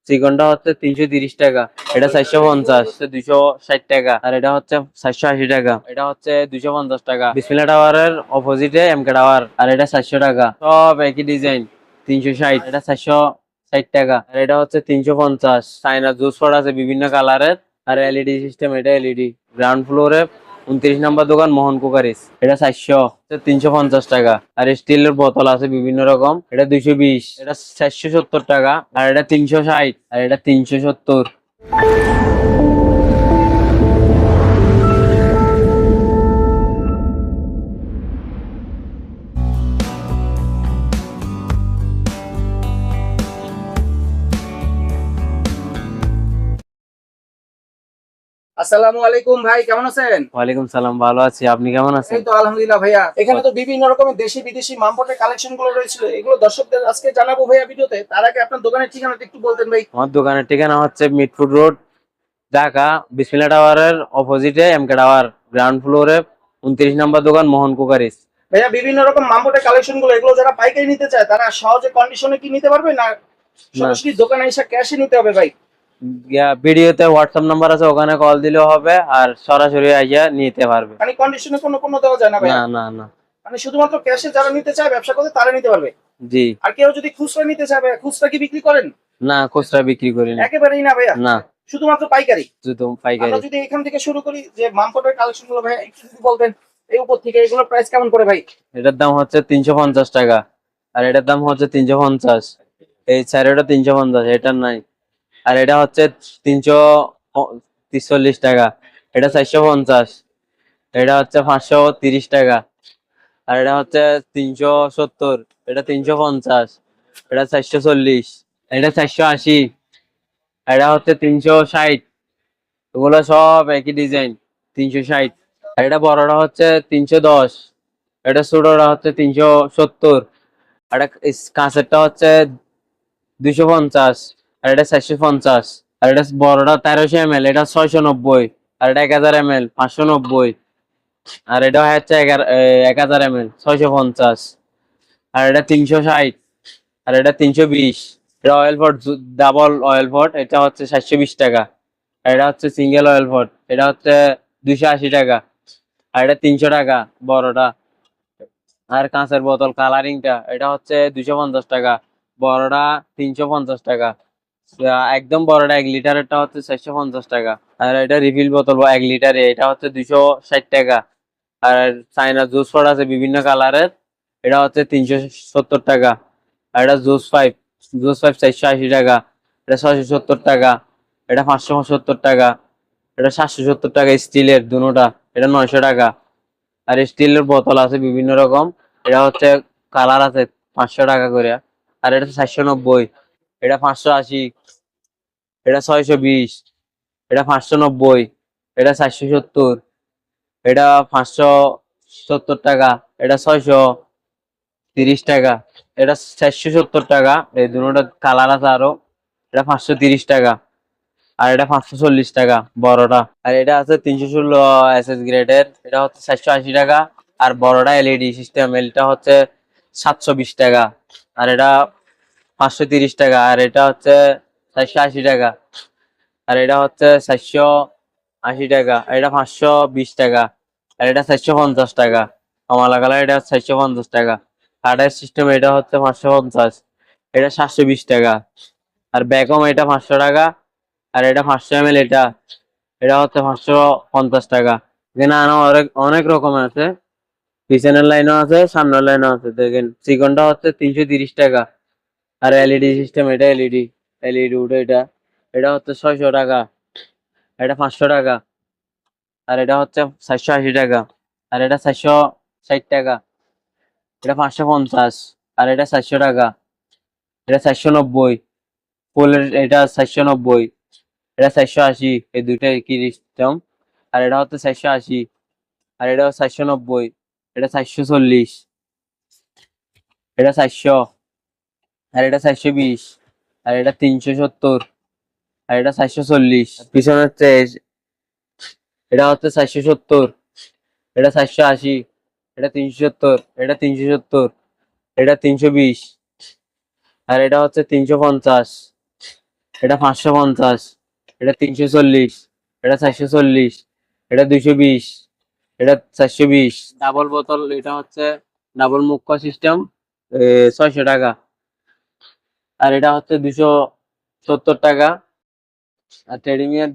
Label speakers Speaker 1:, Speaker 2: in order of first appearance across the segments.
Speaker 1: চিকনটা হচ্ছে 330 টাকা, এটা 450, 260 টাকা, আর এটা হচ্ছে 480 টাকা, এটা হচ্ছে 250 টাকা। বিসমিল্লাহ টাওয়ারের অপোজিটে এমকে টাওয়ার, আর এটা 400 টাকা। সব একই ডিজাইন, 360, এটা 460 টাকা, আর এটা হচ্ছে 350। চাইনা জুস ফোর্ড আছে বিভিন্ন কালারের, আর এলইডি সিস্টেম, এটা এলইডি। গ্রাউন্ড ফ্লোরে 29 নম্বর দোকান মোহন কুকারিস, এটা 350 টাকা। আর স্টিলের বোতল আছে বিভিন্ন রকম, এটা 220, এটা 470 টাকা, আর এটা 360, আর এটা 370।
Speaker 2: আসসালামু আলাইকুম ভাই, কেমন আছেন?
Speaker 1: ওয়ালাইকুম সালাম, ভালো আছি, আপনি কেমন আছেন?
Speaker 2: এই তো আলহামদুলিল্লাহ ভাইয়া। এখানে তো বিভিন্ন রকমের দেশি বিদেশি মামপটের কালেকশন গুলো রয়েছিল, এগুলো দর্শকদের আজকে জানাবো ভাইয়া ভিডিওতে। তার আগে আপনার দোকানের ঠিকানাটা একটু বলতেন ভাই।
Speaker 1: আমার দোকানের ঠিকানা হচ্ছে মিটফুড রোড, ঢাকা, বিসমিল্লাহ টাওয়ারের অপোজিটে এমকে টাওয়ার, গ্রাউন্ড ফ্লোরে 29 নম্বর দোকান মোহন কুকারিস।
Speaker 2: ভাইয়া বিভিন্ন রকম মামপটের কালেকশন গুলো, এগুলো যারা পাইকারি নিতে চায় তারা সহজে কন্ডিশনে কি নিতে পারবে, না
Speaker 1: না,
Speaker 2: সরাসরি দোকানে এসে ক্যাশে নিতে হবে ভাই?
Speaker 1: ভিডিওতে হোয়াটসঅ্যাপ নাম্বার আছে, ওখানে কল দিলেও হবে, আর সরাসরি আইয়া নিতে পারবে।
Speaker 2: মানে কন্ডিশনে কোনো কোনো দেওয়া যায় না
Speaker 1: না
Speaker 2: ভাইয়া?
Speaker 1: না না।
Speaker 2: মানে শুধুমাত্র ক্যাশে যারা নিতে চায় ব্যবসা করতে তারা নিতে পারবে?
Speaker 1: জি।
Speaker 2: আর কেউ যদি খুচরা নিতে চায় ভাইয়া, খুচরা কি বিক্রি করেন?
Speaker 1: না, খুচরা বিক্রি করি না।
Speaker 2: একেবারেই না ভাইয়া,
Speaker 1: না,
Speaker 2: শুধুমাত্র পাইকারি?
Speaker 1: শুধু
Speaker 2: আমরা
Speaker 1: পাইকারি।
Speaker 2: যদি এখান থেকে শুরু করি, যে মামপটের কালেকশন গুলো ভাই একটু যদি বলতেন, এই উপর থেকে এগুলোর প্রাইস কেমন করে ভাই?
Speaker 1: এটার দাম হচ্ছে 350 টাকা, আর এটার দাম হচ্ছে 350। এই স্যারেটা 350, এটার নাই। আর এটা হচ্ছে 343 টাকা, এটা 450। এটা হচ্ছে 530 টাকা, আর এটা হচ্ছে 370, এটা 350, এটা 440, এটা 480, এটা হচ্ছে 360। এগুলো সব একই ডিজাইন, 360। আর এটা বড়টা হচ্ছে 310, এটা ছোটটা হচ্ছে 370, আর এটা কাঁচেরটা হচ্ছে 250, আর এটা 450। আর এটা বড়টা 1300 ml, এটা 690, আর এটা 1000 ml 590, আর এটা হচ্ছে 1000 ml 650, আর এটা 360, আর এটা 320। এটা অয়েল ফট, ডাবল অয়েল ফট, এটা হচ্ছে 720 টাকা। আর এটা হচ্ছে সিঙ্গেল অয়েল ফট, এটা হচ্ছে 280 টাকা, আর এটা 300 টাকা বড়টা। আর কাঁচের বোতল কালারিংটা, এটা হচ্ছে 250 টাকা, বড়টা 350 টাকা। একদম বড়টা 1 লিটারেরটা হচ্ছে 450 টাকা। আর এটা রিফিল বোতল 1 লিটারে, এটা হচ্ছে 260 টাকা। আর চাইনা জুস ফোর্ড আছে বিভিন্ন কালারের, এটা হচ্ছে 370 টাকা। আর এটা জুস ফাইভ 480 টাকা, এটা 670 টাকা, এটা 570 টাকা, এটা 770 টাকা। স্টিলের দুটোটা, এটা 900 টাকা। আর স্টিলের বোতল আছে বিভিন্ন রকম, এটা হচ্ছে কালার আছে 500 টাকা করে। আর এটা 490, এটা 580, এটা 620, এটা 590, এটা 470, এটা 570 টাকা, এটা 630 টাকা, এটা 470 টাকা। এই দুটোটা কালার আছে আরো, এটা 530 টাকা, আর এটা 540 টাকা বড়টা। আর এটা আছে 316 গ্রেডের, এটা হচ্ছে 480 টাকা। আর বড়টা এলইডি সিস্টেম, এটা হচ্ছে 720 টাকা। আর এটা 530 টাকা, আর এটা হচ্ছে 480 টাকা, আর এটা হচ্ছে 480 টাকা, আর এটা 520 টাকা, আর এটা 450 টাকা। কমলা কালার, এটা 450 টাকা। কাঠের সিস্টেম, এটা হচ্ছে 550, এটা 720 টাকা। আর ব্যাকম, এটা 500 টাকা। আর এটা 500 ml, এটা এটা হচ্ছে 550 টাকা। এখানে আরো অনেক অনেক রকম আছে, পিছনের লাইনও আছে, সামনের লাইনও আছে। দেখেন চিকনটা হচ্ছে 330 টাকা, আর এলইডি সিস্টেম, এটা এলইডি, এলইডি উঠে, এটা এটা হচ্ছে 600 টাকা, এটা 500 টাকা। আর এটা হচ্ছে 480 টাকা, আর এটা 460 টাকা, এটা 550, আর এটা 400 টাকা, এটা 490, ফুলের এটা 490, এটা 480। এই দুইটা একই সিস্টেম। আর এটা হচ্ছে 480, আর এটা 490, এটা 440, এটা 400, আর এটা 420, আর এটা 370, আর এটা 440। পিছনে হচ্ছে এটা হচ্ছে 470, এটা 480, এটা 370, এটা 370, এটা 320, আর এটা হচ্ছে 350, এটা 550, এটা 340, এটা 440, এটা 220, এটা 420। ডাবল বোতল এটা হচ্ছে ডাবল মুক্কা সিস্টেম, 600 টাকা। আর এটা হচ্ছে 270 টাকা। আর টেডিমিয়ার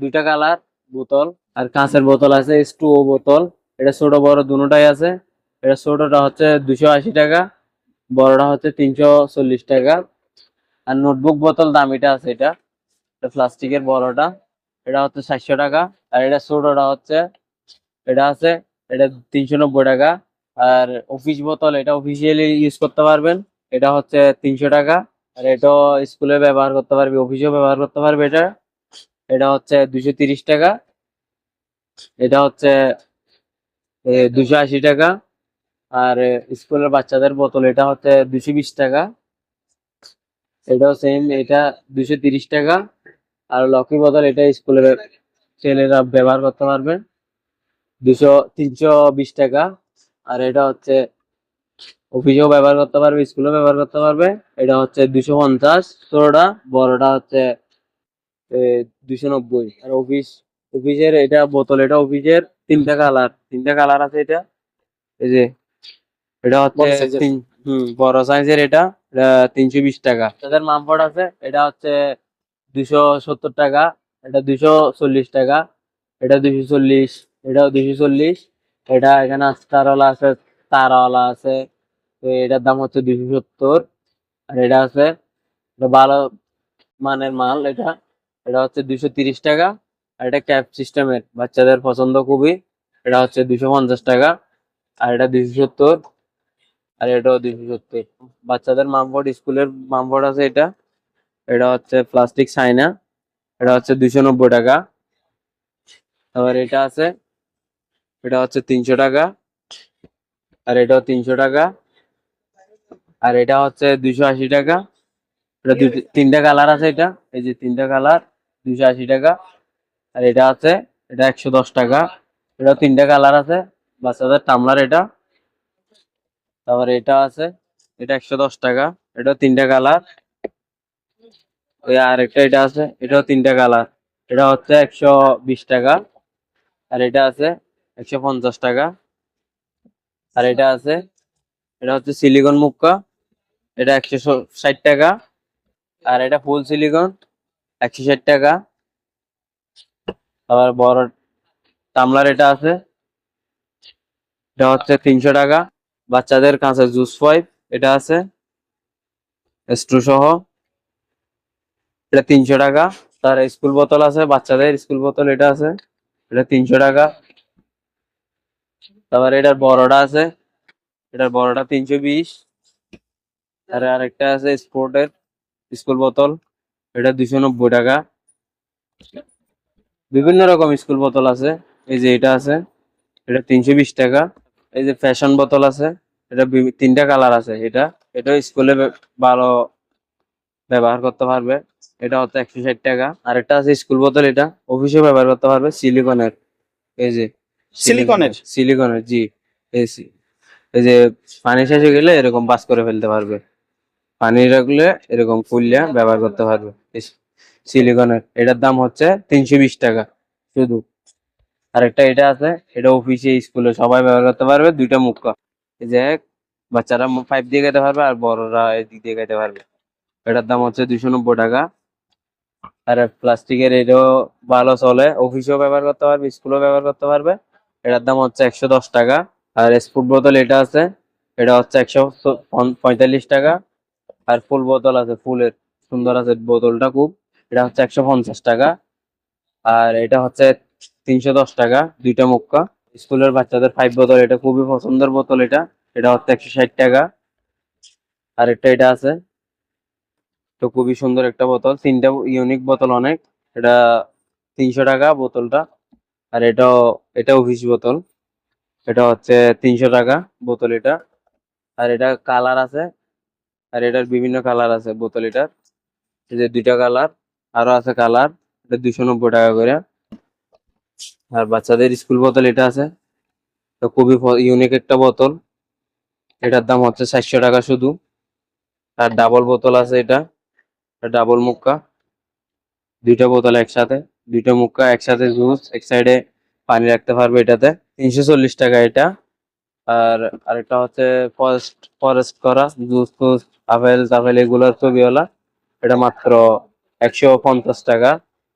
Speaker 1: দুইটা কালার বোতল। আর কাঁচের বোতল আছে, S2O বোতল। এটা ছোট বড় দুটোটাই আছে। এটা ছোটটা হচ্ছে 280 টাকা, বড়টা হচ্ছে 340 টাকা। আর নোটবুক বোতল দামিটা আছে এটা, এটা প্লাস্টিকের বড়টা, এটা হচ্ছে 400 টাকা। আর এটা ছোটটা হচ্ছে এটা আছে, এটা 390 টাকা। আর অফিস বোতল, এটা অফিসিয়ালি ইউজ করতে পারবেন, এটা হচ্ছে 300 টাকা। আর এটাও স্কুলে ব্যবহার করতে পারবে, অফিসেও ব্যবহার করতে পারবে এটা। এটা হচ্ছে 230 টাকা। এটা হচ্ছে 280 টাকা। আর স্কুলের বাচ্চাদের বোতল এটা হচ্ছে 220 টাকা। এটাও সেম, এটা 230 টাকা। আর লকি বোতল এটা স্কুলের ছেলেরা ব্যবহার করতে পারবে, 320 টাকা। আর এটা হচ্ছে অফিসেও ব্যবহার করতে পারবে, স্কুলেও ব্যবহার করতে পারবে। এটা হচ্ছে 250 ষোলোটা, বড়টা হচ্ছে 290। আর অফিসের এটা বোতল, এটা অফিসের তিনটা কালার আছে এটা। এই যে এটা হচ্ছে
Speaker 2: বড় সাইজের।
Speaker 1: বড় সাইজের এটা। এটা 320 টাকা। তাদের মামপট আছে, এটা হচ্ছে 270 টাকা। এটা 240 টাকা। এটা 240, এটাও 240। এটা এখানে আস্তারওয়ালা আছে, তারওয়ালা আছে। তো এটার দাম হচ্ছে 270। আর এটা আছে, এটা ভালো মানের মাল এটা। এটা হচ্ছে 230 টাকা। আর এটা ক্যাপ সিস্টেমের, বাচ্চাদের পছন্দ খুবই। এটা হচ্ছে 250 টাকা। আর এটা 270। আর এটাও 270। বাচ্চাদের মামপট, স্কুলের মামপট আছে এটা। এটা হচ্ছে প্লাস্টিক চাইনা, এটা হচ্ছে 290 টাকা। আবার এটা আছে, এটা হচ্ছে 300 টাকা। আর এটাও 300 টাকা। আর এটা হচ্ছে 280 টাকা। এটা তিনটা কালার আছে এটা, এই যে তিনটা কালার, 280 টাকা। আর এটা আছে, এটা 110 টাকা। এটা তিনটা কালার আছে, বাচ্চাদের টামলার এটা। তারপর এটা আছে, এটা 110 টাকা। এটা তিনটা কালার। ওই আরেকটা এটা আছে, এটাও তিনটা কালার। এটা হচ্ছে 120 টাকা। আর এটা আছে 150 টাকা। আর এটা আছে, এটা হচ্ছে সিলিকন মুক্কা, এটা 160 টাকা। আর এটা ফুল সিলিকন, 160 টাকা। আবার বড় টামলার এটা আছে, এটা হচ্ছে 300 টাকা। বাচ্চাদের কাঁচের জুস পাইপ এটা আছে, স্ট্রু সহ, এটা 300 টাকা। তার স্কুল বোতল আছে, বাচ্চাদের স্কুল বোতল এটা আছে, এটা 300 টাকা। তারপর এটার বড়টা আছে, এটার বড়টা 320। আর আরেকটা আছে স্পোর্টের স্কুল বোতল, এটা 290 টাকা। বিভিন্ন রকম স্কুল বোতল আছে। এই যে এটা আছে, এটা 320 টাকা। এই যে ফ্যাশন বোতল আছে, এটা তিনটা কালার আছে এটা। এটা স্কুলে ভালো ব্যবহার করতে পারবে, এটা হচ্ছে 160 টাকা। আর একটা আছে স্কুল বোতল, এটা অফিসে ব্যবহার করতে পারবে, সিলিকনের। এই যে
Speaker 2: সিলিকনের।
Speaker 1: সিলিকনের, জি। এসি, এই যে পানি শেষ হয়ে গেলে এরকম বাস করে ফেলতে পারবে, পানি রাখলে এরকম ফুললে ব্যবহার করতে পারবে। সিলিকনের, এটার দাম হচ্ছে 320 টাকা শুধু। আরেকটা এটা আছে, এটা অফিসে স্কুলে সবাই ব্যবহার করতে পারবে, দুইটা মুক্কা। এই যে বাচ্চারা পাইপ দিয়ে খেতে পারবে, আর বড়রা এদিক দিয়ে খেতে পারবে। এটার দাম হচ্ছে 290 টাকা। আর প্লাস্টিকের, এটাও ভালো চলে, অফিসেও ব্যবহার করতে পারবে, স্কুলেও ব্যবহার করতে পারবে। এটার দাম হচ্ছে 110 টাকা। আর স্পুট বোতল এটা আছে, এটা হচ্ছে 145 টাকা। আর ফুল বোতল আছে, ফুলের সুন্দর আছে বোতলটা খুব, এটা হচ্ছে 150 টাকা। আর এটা হচ্ছে 310 টাকা, দুইটা মুক্কা। স্কুলের বাচ্চাদের পাইপ বোতল, এটা খুবই পছন্দের বোতল এটা। এটা হচ্ছে 160 টাকা। আর একটা এটা আছে, তো খুবই সুন্দর একটা বোতল, তিনটা ইউনিক বোতল অনেক। এটা 300 টাকা বোতলটা। আর এটা অফিস বোতল, এটা হচ্ছে 300 টাকা বোতল এটা। আর এটা কালার আছে, আর এটার বিভিন্ন কালার আছে বোতল এটার। এই যে দুইটা কালার, আরো আছে কালার, এটা 290 টাকা করে। আর বাচ্চাদের স্কুল বোতল এটা আছে, তো খুবই ইউনিক একটা বোতল, এটার দাম হচ্ছে 400 টাকা শুধু। আর ডাবল বোতল আছে এটা, ডাবল মুক্কা, দুইটা বোতল একসাথে, দুইটা মুক্কা একসাথে জুস, এক সাইডে পানি রাখতে পারবে এটাতে। 340 টাকা এটা। আর আরেকটা হচ্ছে ফরেস্ট ফরেস্ট করা জুস টুস, আপেল টাপেল এগুলোর ছবিওয়ালা, এটা মাত্র 150 টাকা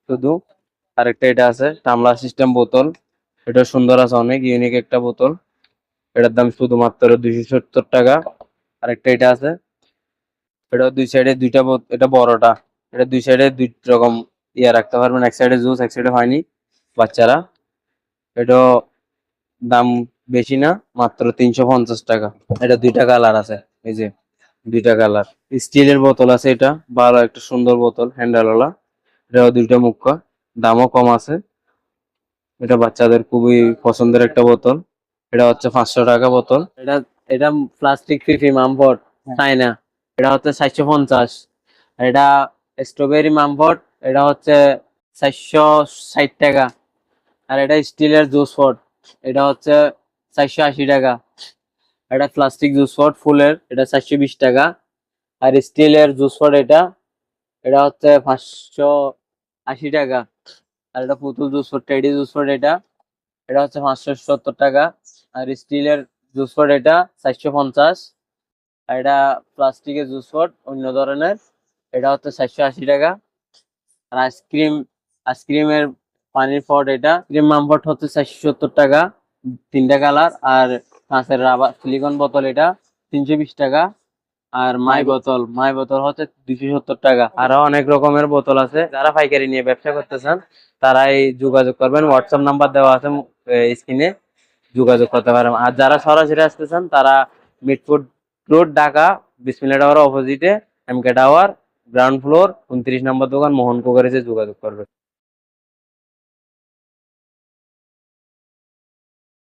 Speaker 1: শুধু। আরেকটা এটা আছে টামলা সিস্টেম বোতল, এটা সুন্দর আছে, অনেক ইউনিক একটা বোতল, এটার দাম শুধুমাত্র 270 টাকা। আরেকটা এটা আছে, এটা দুই সাইডে দুইটা এটা বড়টা, এটা দুই সাইডে দুই রকম ইয়া রাখতে পারবেন, এক সাইডে জুস এক সাইডে হয়নি বাচ্চারা। এটা দাম বেশি না, মাত্র 350 টাকা। এটা দুইটা কালার আছে, এই যে দুইটা কালার। স্টিলের বোতল আছে, এটা ভালো একটা সুন্দর বোতল হ্যান্ডেলওয়ালা, এটাও দুইটা মুক্কা, দামও কম আছে। এটা বাচ্চাদের খুবই পছন্দের একটা বোতল, এটা হচ্ছে 500 টাকা বোতল। এটা এটা প্লাস্টিক ফিফি মামপট চায়না, এটা হচ্ছে 750। এটা স্ট্রবেরি মামপট, এটা হচ্ছে 460 টাকা। আর এটা স্টিলের জুস পট, এটা হচ্ছে 480 টাকা। এটা প্লাস্টিক জুস পট ফুলের, এটা 420 টাকা। আর স্টিলের জুস পট এটা, এটা হচ্ছে 580 টাকা। আর এটা পুতুল জুস পট, টেডি জুস পট এটা, এটা হচ্ছে 570 টাকা। আর স্টিলের জুস পট এটা 450। আর এটা প্লাস্টিকের জুস পট অন্য ধরনের, এটা হচ্ছে 480 টাকা। আর আইসক্রিমের পানির পট, এটা ক্রিম মামপট হচ্ছে 470 টাকা, তিনটা কালার। আর কাঁচের রাবার সিলিকন বোতল এটা 320 টাকা। আর মাই বোতল হচ্ছে 270 টাকা। আরো অনেক রকমের বোতল আছে, যারা পাইকারি নিয়ে ব্যবসা করতে চান তারাই যোগাযোগ করবেন, হোয়াটসঅ্যাপ নাম্বার দেওয়া আছে স্ক্রিনে, যোগাযোগ করতে পারেন। আর যারা সরাসরি আসতে চান তারা মিটফুড রোড, ঢাকা, বিসমিল্লাহ টাওয়ার অপোজিটে, এমকে টাওয়ার, গ্রাউন্ড ফ্লোর, 29 নম্বর দোকান, মোহন কোকারিজে যোগাযোগ করবে।